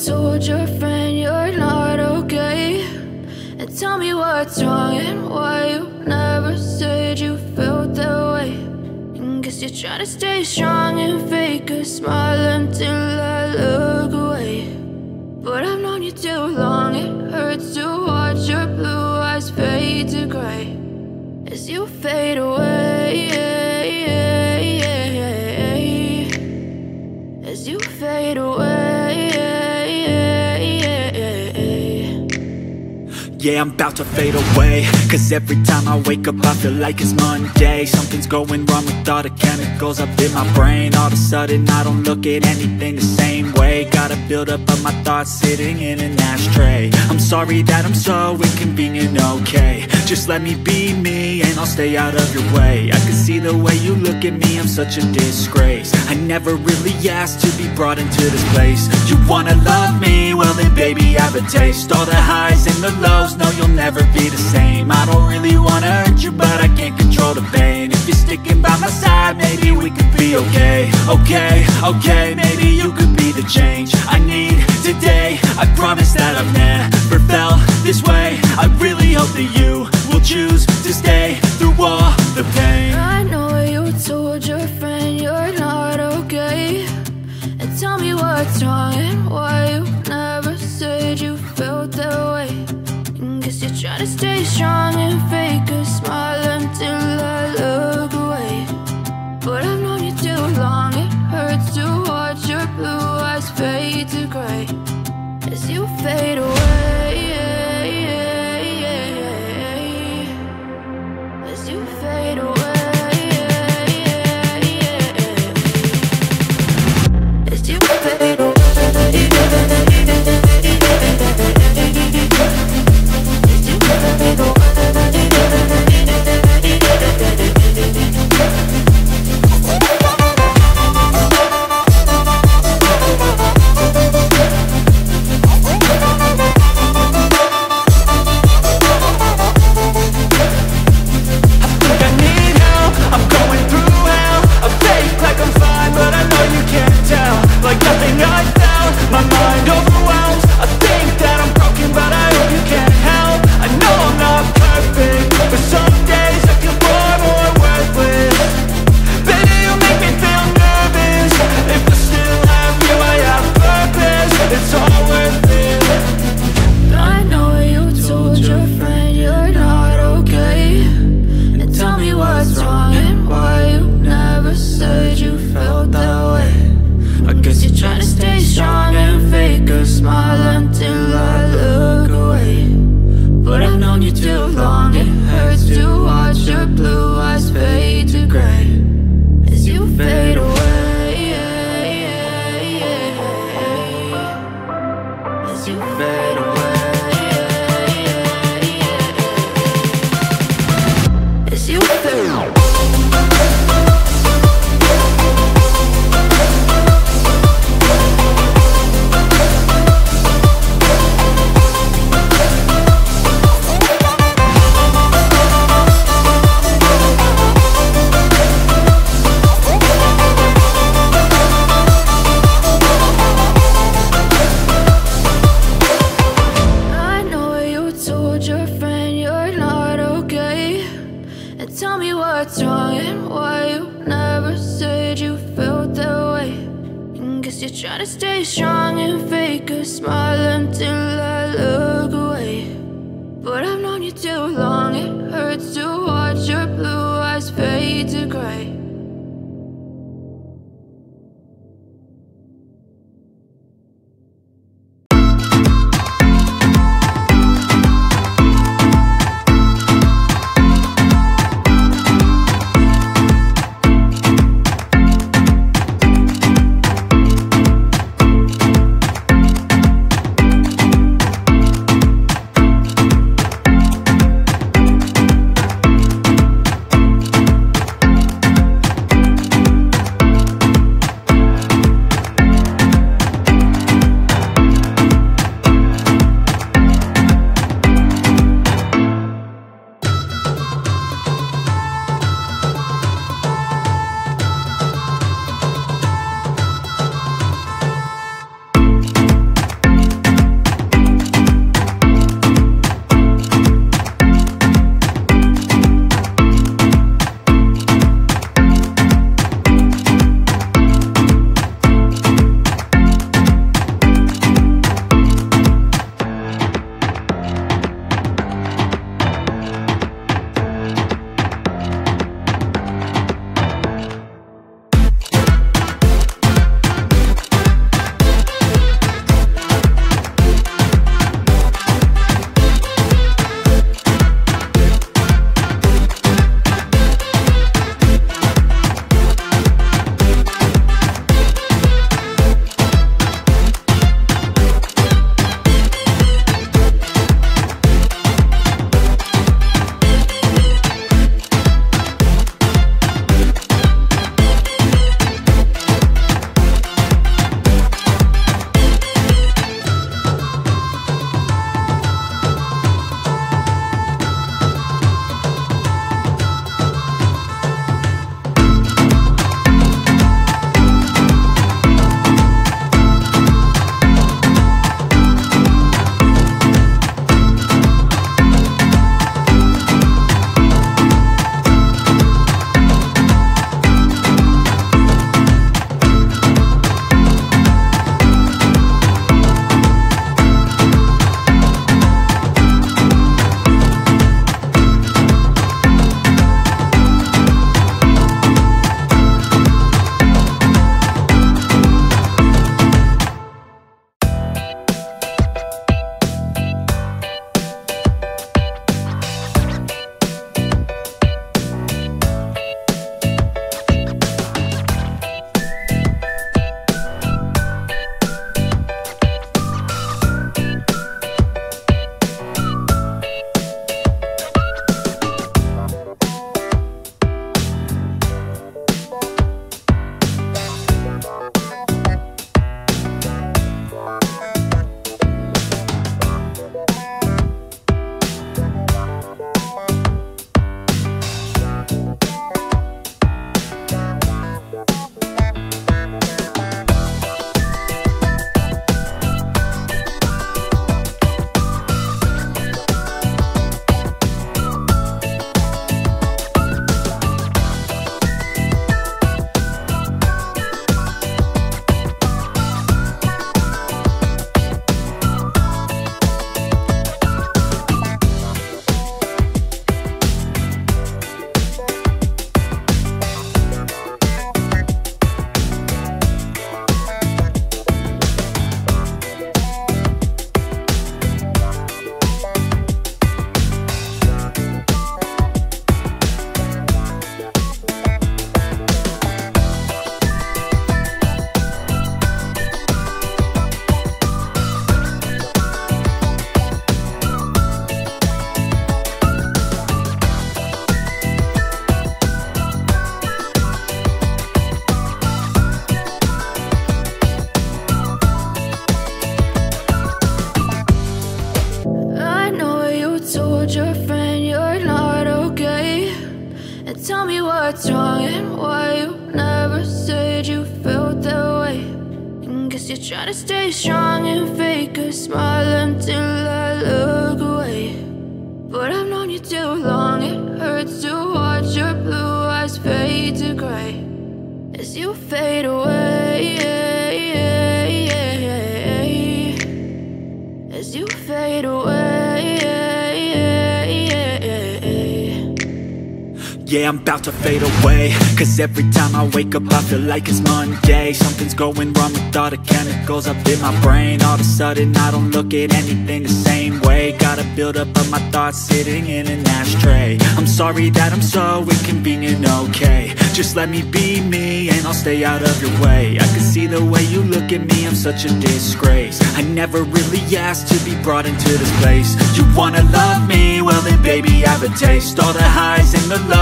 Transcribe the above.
told your friend you're not okay? And tell me what's wrong and why you never said you felt that way. And guess you're trying to stay strong and fake a smile until I look away. But I've known you too long, it hurts to watch your blue eyes fade to gray as you fade away, as you fade away. Yeah, I'm about to fade away, cause every time I wake up I feel like it's Monday. Something's going wrong with all the chemicals up in my brain. All of a sudden I don't look at anything the same way. Got a buildup of my thoughts sitting in an ashtray. I'm sorry that I'm so inconvenient, okay? Just let me be me and I'll stay out of your way. I can see the way you look at me, I'm such a disgrace. I never really asked to be brought into this place. You wanna love me? Well then baby, have a taste. All the highs and the lows, no, you'll never be the same. I don't really wanna hurt you, but I can't control the pain. If you're sticking by my side, maybe we could be okay. Okay, okay, maybe you could be the change I need today. I promise that I've never felt this way. I really hope that you will choose to stay through all the pain. I know you told your friend you're not okay. And tell me what's wrong and why you never said you felt that way. And guess you're trying to stay strong and fake a smile until I look away. But I've known you too long, it hurts to watch your blue eyes fade to gray as you fade away, as you fade away, as you fade away. what's wrong and why you never said you felt that way. And guess you're trying to stay strong and fake a smile until I look away. But I've known you too long, it hurts to watch your blue eyes fade to gray as you fade away, as you fade away. Yeah, I'm about to fade away, cause every time I wake up I feel like it's Monday. Something's going wrong with all the chemicals up in my brain. All of a sudden I don't look at anything the same way. Gotta build up of my thoughts sitting in an ashtray. I'm sorry that I'm so inconvenient, okay. Just let me be me and I'll stay out of your way. I can see the way you look at me, I'm such a disgrace. I never really asked to be brought into this place. You wanna love me? Well then baby, I have a taste. All the highs and the lows,